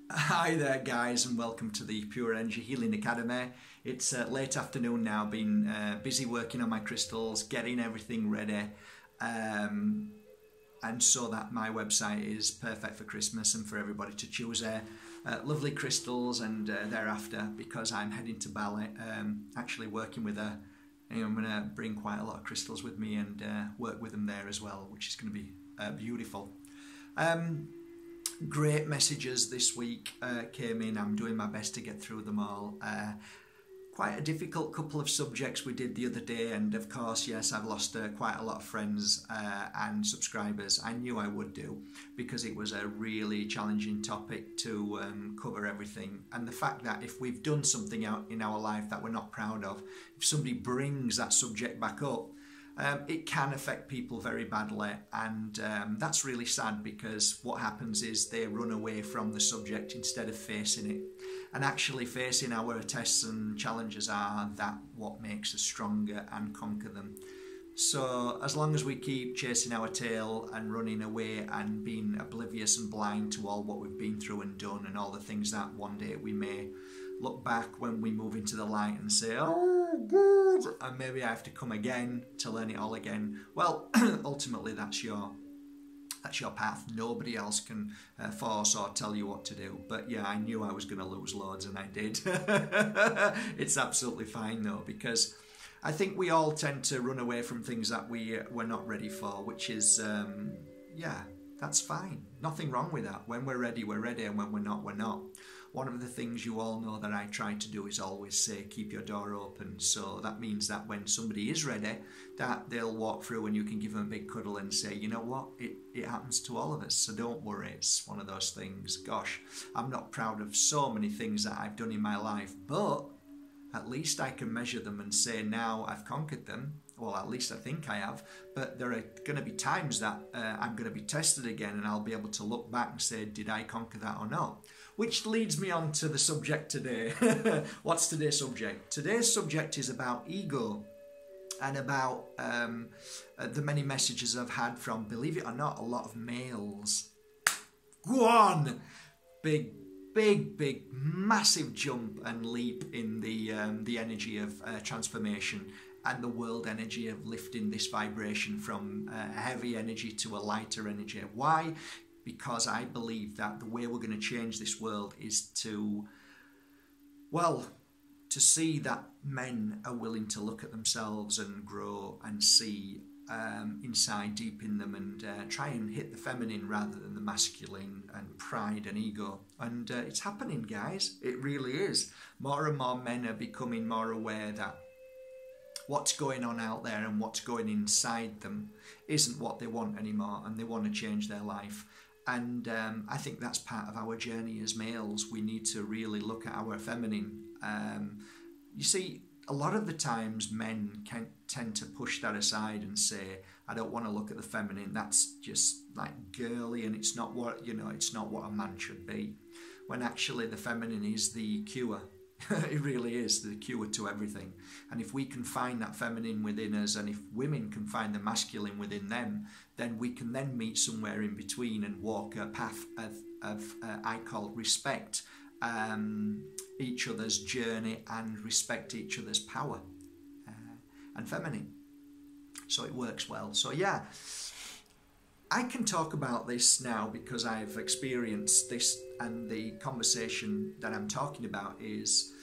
Hi there guys, and welcome to the Pure Energy Healing Academy. It's late afternoon now, been busy working on my crystals, getting everything ready, and so that my website is perfect for Christmas and for everybody to choose lovely crystals and thereafter, because I'm heading to Bali, actually working with I'm going to bring quite a lot of crystals with me and work with them there as well, which is going to be beautiful. Great messages this week came in. I'm doing my best to get through them all. Quite a difficult couple of subjects we did the other day, and of course, yes, I've lost quite a lot of friends and subscribers. I knew I would do, because it was a really challenging topic to cover everything. And the fact that if we've done something out in our life that we're not proud of, if somebody brings that subject back up, it can affect people very badly, and that's really sad, because what happens is they run away from the subject instead of facing it. And actually facing our tests and challenges are what makes us stronger and conquer them. So as long as we keep chasing our tail and running away and being oblivious and blind to all what we've been through and done, and all the things that one day we may look back when we move into the light and say, oh good, and maybe I have to come again to learn it all again. Well, ultimately that's your path. Nobody else can force or tell you what to do. But yeah, I knew I was going to lose loads, and I did. It's absolutely fine though, because I think we all tend to run away from things that we're not ready for, which is yeah, that's fine. Nothing wrong with that. When we're ready, and when we're not, we're not. One of the things you all know that I try to do is always say, keep your door open. So that means that when somebody is ready, that they'll walk through and you can give them a big cuddle and say, you know what, it happens to all of us, so don't worry. It's one of those things. Gosh, I'm not proud of so many things that I've done in my life, but at least I can measure them and say, now I've conquered them. Well, at least I think I have, but there are going to be times that I'm going to be tested again, and I'll be able to look back and say, did I conquer that or not? Which leads me on to the subject today. What's today's subject? Today's subject is about ego, and about the many messages I've had from, believe it or not, a lot of males. Go on! Big, massive jump and leap in the energy of transformation, and the world energy of lifting this vibration from a heavy energy to a lighter energy. Why? Because I believe that the way we're going to change this world is to see that men are willing to look at themselves and grow and see inside, deep in them, and try and hit the feminine rather than the masculine, and pride and ego. And it's happening, guys. It really is. More and more men are becoming more aware that what's going on out there and what's going inside them isn't what they want anymore, and they want to change their life. And I think that's part of our journey as males. We need to really look at our feminine. You see, a lot of the times men can tend to push that aside and say, I don't want to look at the feminine, that's just like girly, and it's not what, it's not what a man should be. When actually the feminine is the cure. It really is the cure to everything. And if we can find that feminine within us, and if women can find the masculine within them, then we can then meet somewhere in between and walk a path of I call respect, each other's journey, and respect each other's power and feminine. So it works well. So yeah, I can talk about this now because I've experienced this, and the conversation that I'm talking about is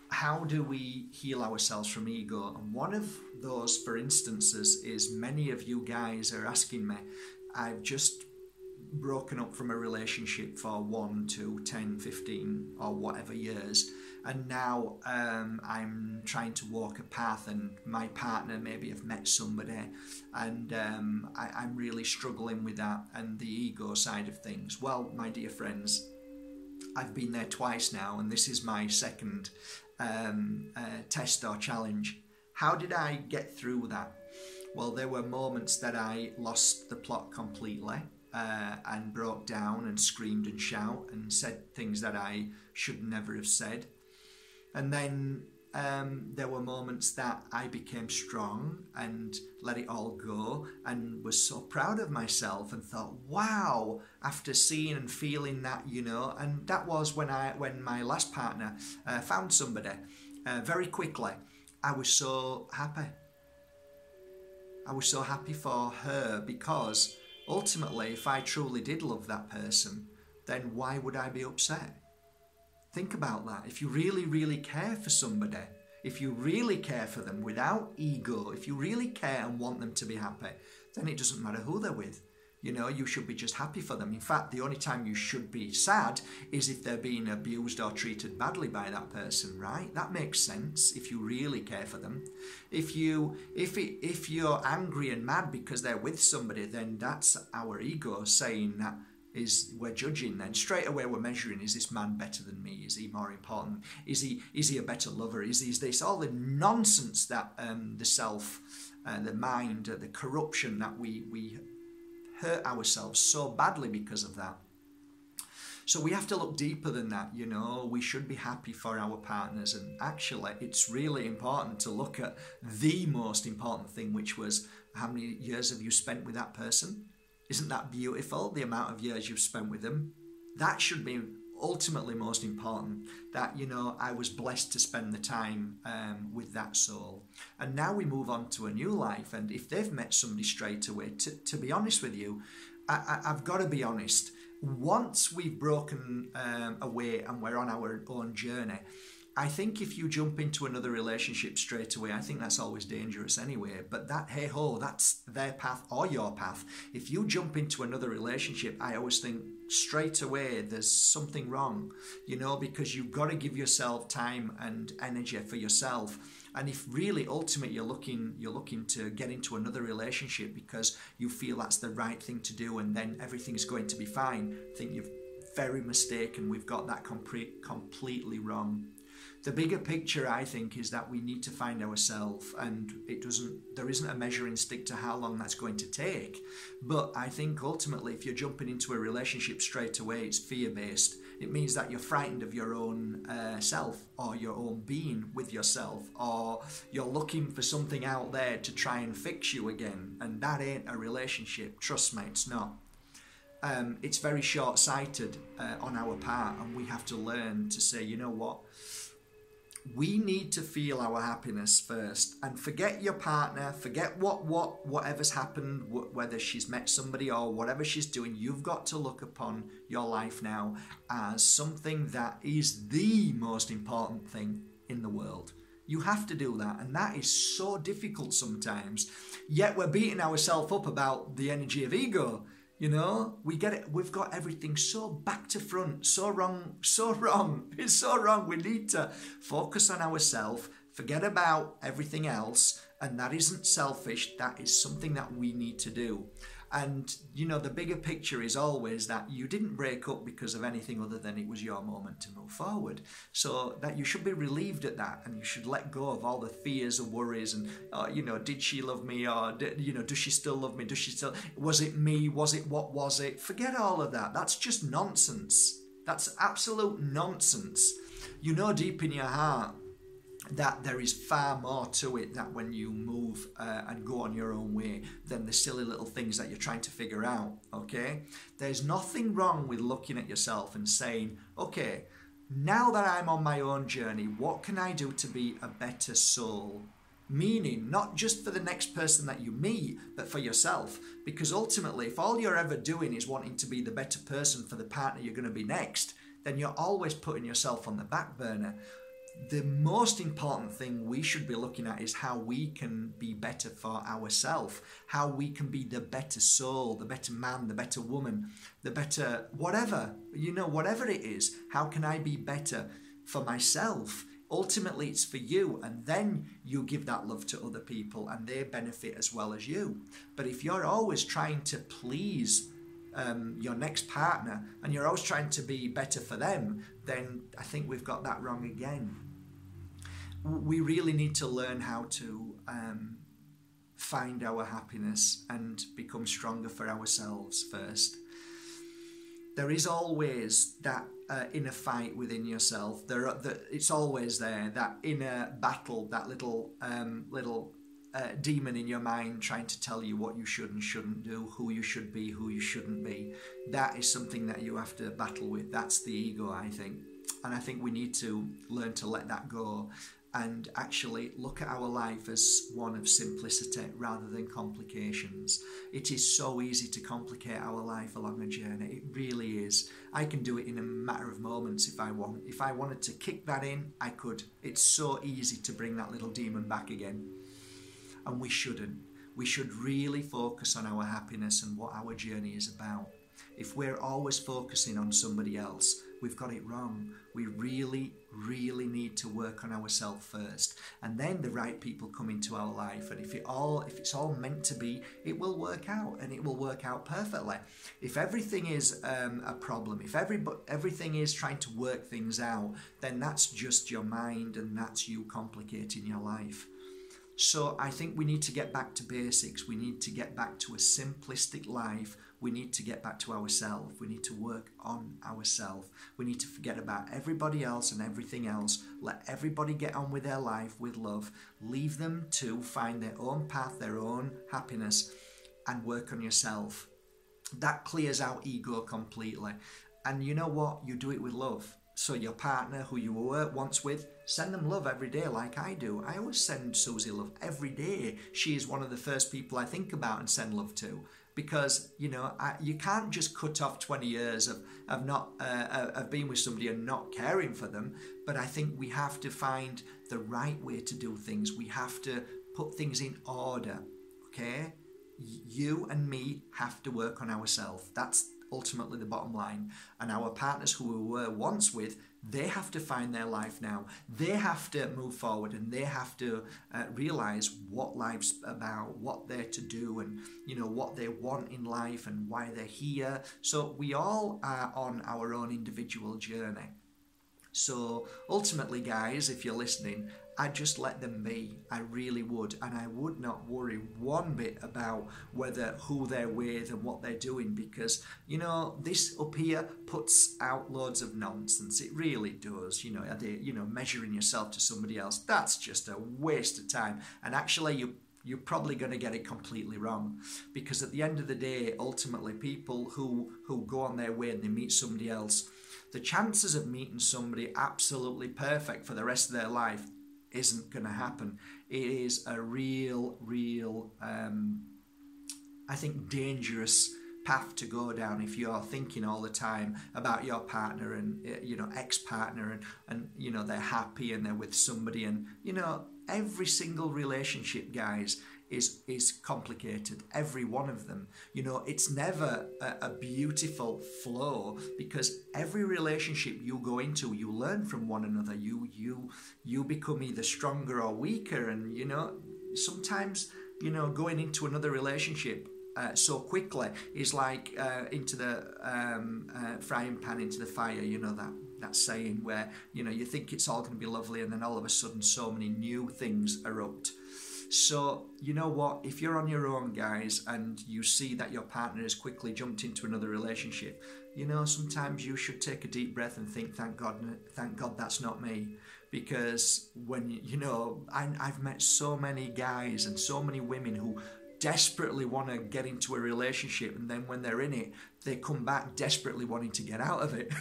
how do we heal ourselves from ego? And one of those, for instances, is many of you guys are asking me, I've just broken up from a relationship for 1 to 10, 15 or whatever years, and now I'm trying to walk a path, and my partner maybe have met somebody, and I'm really struggling with that and the ego side of things. Well, my dear friends, I've been there twice now, and this is my second test or challenge. How did I get through that? Well, there were moments that I lost the plot completely, and broke down and screamed and shouted and said things that I should never have said. And then There were moments that I became strong and let it all go and was so proud of myself and thought, wow, after seeing and feeling that, you know. And that was when my last partner found somebody very quickly. I was so happy. I was so happy for her, because ultimately, if I truly did love that person, then why would I be upset? Think about that. If you really, really care for somebody, if you really care for them without ego, if you really care and want them to be happy, then it doesn't matter who they're with. You know, you should be just happy for them. In fact, the only time you should be sad is if they're being abused or treated badly by that person, right? That makes sense if you really care for them. If you're angry and mad because they're with somebody, then that's our ego saying that we're judging. Then straight away we're measuring, is this man better than me? Is he more important? Is he a better lover? Is this all the nonsense that the self, the mind, the corruption that we hurt ourselves so badly because of that. So we have to look deeper than that, you know. We should be happy for our partners, and actually it's really important to look at the most important thing, which was, how many years have you spent with that person? Isn't that beautiful, the amount of years you've spent with them? That should be ultimately most important, that, you know, I was blessed to spend the time with that soul. And now we move on to a new life, and if they've met somebody straight away, to be honest with you, I've got to be honest, once we've broken away and we're on our own journey, I think if you jump into another relationship straight away, I think that's always dangerous anyway. But that, hey ho, that's their path or your path. If you jump into another relationship, I always think straight away there's something wrong, you know, because you've got to give yourself time and energy for yourself. And if really ultimately you're looking to get into another relationship because you feel that's the right thing to do and then everything's going to be fine, I think you're very mistaken. We've got that completely wrong. The bigger picture, I think, is that we need to find ourselves, and there isn't a measuring stick to how long that's going to take. But I think ultimately, if you're jumping into a relationship straight away, it's fear-based. It means that you're frightened of your own self, or your own being with yourself, or you're looking for something out there to try and fix you again, and that ain't a relationship. Trust me, it's not. It's very short-sighted on our part, and we have to learn to say, you know what? We need to feel our happiness first, and forget your partner, forget whatever's happened, whether she's met somebody or whatever she's doing. You've got to look upon your life now as something that is the most important thing in the world. You have to do that, and that is so difficult sometimes. Yet we're beating ourselves up about the energy of ego. You know, we get it. We've got everything so back to front, so wrong, so wrong. It's so wrong. We need to focus on ourselves, forget about everything else, and that isn't selfish. That is something that we need to do. And, you know, the bigger picture is always that you didn't break up because of anything other than it was your moment to move forward. So that you should be relieved at that, and you should let go of all the fears and worries and, you know, did she love me, or, you know, does she still love me? Does she still, was it me? Was it, what was it? Forget all of that. That's just nonsense. That's absolute nonsense. You know deep in your heart that there is far more to it, that when you move and go on your own way than the silly little things that you're trying to figure out, okay? There's nothing wrong with looking at yourself and saying, okay, now that I'm on my own journey, what can I do to be a better soul? Meaning, not just for the next person that you meet, but for yourself. Because ultimately, if all you're ever doing is wanting to be the better person for the partner you're going to be next, then you're always putting yourself on the back burner. The most important thing we should be looking at is how we can be better for ourselves, how we can be the better soul, the better man, the better woman, the better whatever, you know, whatever it is. How can I be better for myself? Ultimately, it's for you, and then you give that love to other people and they benefit as well as you. But if you're always trying to please your next partner and you're always trying to be better for them, then I think we've got that wrong again. We really need to learn how to find our happiness and become stronger for ourselves first. there is always that inner fight within yourself. It's always there, that inner battle, that little demon in your mind trying to tell you what you should and shouldn't do, who you should be, who you shouldn't be. That is something that you have to battle with. That's the ego, I think. And I think we need to learn to let that go and actually look at our life as one of simplicity rather than complications. It is so easy to complicate our life along a journey. It really is. I can do it in a matter of moments if I want. If I wanted to kick that in, I could. It's so easy to bring that little demon back again. And we shouldn't. We should really focus on our happiness and what our journey is about. If we're always focusing on somebody else, we've got it wrong. We really, really need to work on ourselves first. And then the right people come into our life. And if it's all meant to be, it will work out, and it will work out perfectly. If everything is a problem, if everything is trying to work things out, then that's just your mind, and that's you complicating your life. So I think we need to get back to basics. We need to get back to a simplistic life. We need to get back to ourselves. We need to work on ourselves. We need to forget about everybody else and everything else. Let everybody get on with their life with love. Leave them to find their own path, their own happiness, and work on yourself. That clears out ego completely. And you know what? You do it with love. So your partner who you were once with, send them love every day like I do. I always send Susie love every day. She is one of the first people I think about and send love to. Because, you know, you can't just cut off 20 years of being with somebody and not caring for them. But I think we have to find the right way to do things. We have to put things in order, okay? You and me have to work on ourselves. That's ultimately the bottom line. And our partners who we were once with, they have to find their life now. They have to move forward, and they have to realize what life's about, what they're to do, and you know what they want in life and why they're here. So we all are on our own individual journey. So ultimately, guys, if you're listening, I'd just let them be. I really would. And I would not worry one bit about who they're with and what they're doing, because, you know, this up here puts out loads of nonsense. It really does. You know, measuring yourself to somebody else, that's just a waste of time. And actually, you're probably going to get it completely wrong, because at the end of the day, ultimately, people who go on their way and they meet somebody else, the chances of meeting somebody absolutely perfect for the rest of their life isn't going to happen. It is a real, I think, dangerous path to go down if you're thinking all the time about your partner and, you know, ex-partner and you know, they're happy and they're with somebody. And, you know, every single relationship, guys, is complicated. Every one of them. You know, it's never a beautiful flow, because every relationship you go into, you learn from one another. You become either stronger or weaker. And, you know, sometimes, you know, going into another relationship so quickly is like into the frying pan into the fire. You know, that saying where, you know, you think it's all going to be lovely, and then all of a sudden so many new things erupt. So, you know what, if you're on your own, guys, and you see that your partner has quickly jumped into another relationship, you know, sometimes you should take a deep breath and think, thank God that's not me. Because when, you know, I've met so many guys and so many women who desperately want to get into a relationship, and then when they're in it, they come back desperately wanting to get out of it.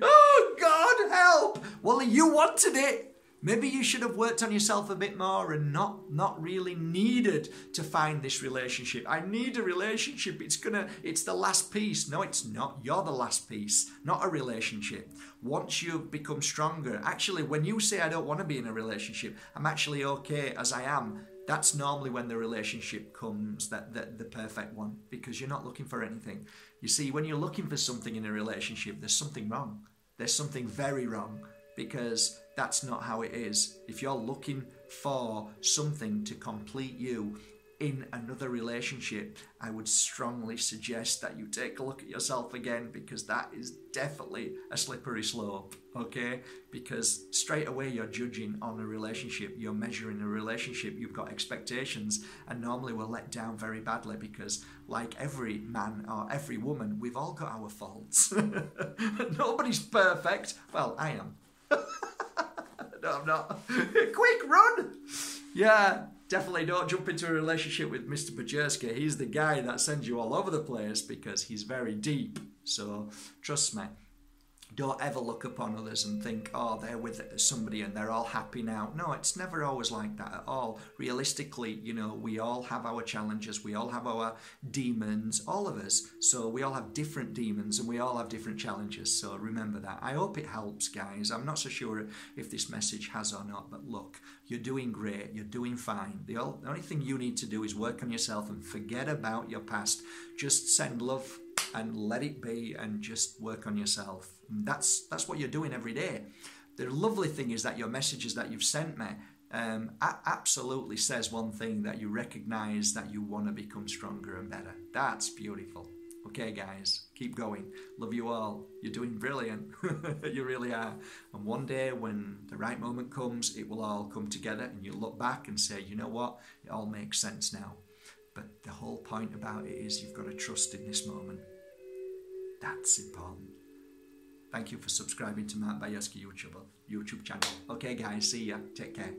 Oh, God, help! Well, you wanted it. Maybe you should have worked on yourself a bit more and not really needed to find this relationship. I need a relationship. It's the last piece. No, it's not. You're the last piece, not a relationship. Once you've become stronger, actually, when you say I don't want to be in a relationship, I'm actually okay as I am, that's normally when the relationship comes, the perfect one, because you're not looking for anything. You see, when you're looking for something in a relationship, there's something wrong. There's something very wrong, because that's not how it is. If you're looking for something to complete you, in another relationship, I would strongly suggest that you take a look at yourself again, because that is definitely a slippery slope, okay? Because straight away you're judging on a relationship, you're measuring a relationship, you've got expectations, and normally we're let down very badly because, like every man or every woman, we've all got our faults. Nobody's perfect. Well, I am. No, I'm not. Quick, run! Yeah, definitely don't jump into a relationship with Mr. Pajerski. He's the guy that sends you all over the place because he's very deep. So trust me, don't ever look upon others and think, oh, they're with somebody and they're all happy now. No, it's never always like that at all. Realistically, you know, we all have our challenges. We all have our demons, all of us. So we all have different demons and we all have different challenges. So remember that. I hope it helps, guys. I'm not so sure if this message has or not, but look, you're doing great. You're doing fine. The only thing you need to do is work on yourself and forget about your past. Just send love and let it be and just work on yourself. And that's what you're doing every day. The lovely thing is that your messages that you've sent me absolutely says one thing, that you recognize that you want to become stronger and better. That's beautiful. Okay, guys, keep going. Love you all. You're doing brilliant. You really are. And one day when the right moment comes, it will all come together and you'll look back and say, you know what? It all makes sense now. But the whole point about it is you've got to trust in this moment. That's important. Thank you for subscribing to Mark Bajerski YouTube channel. Okay, guys, see ya. Take care.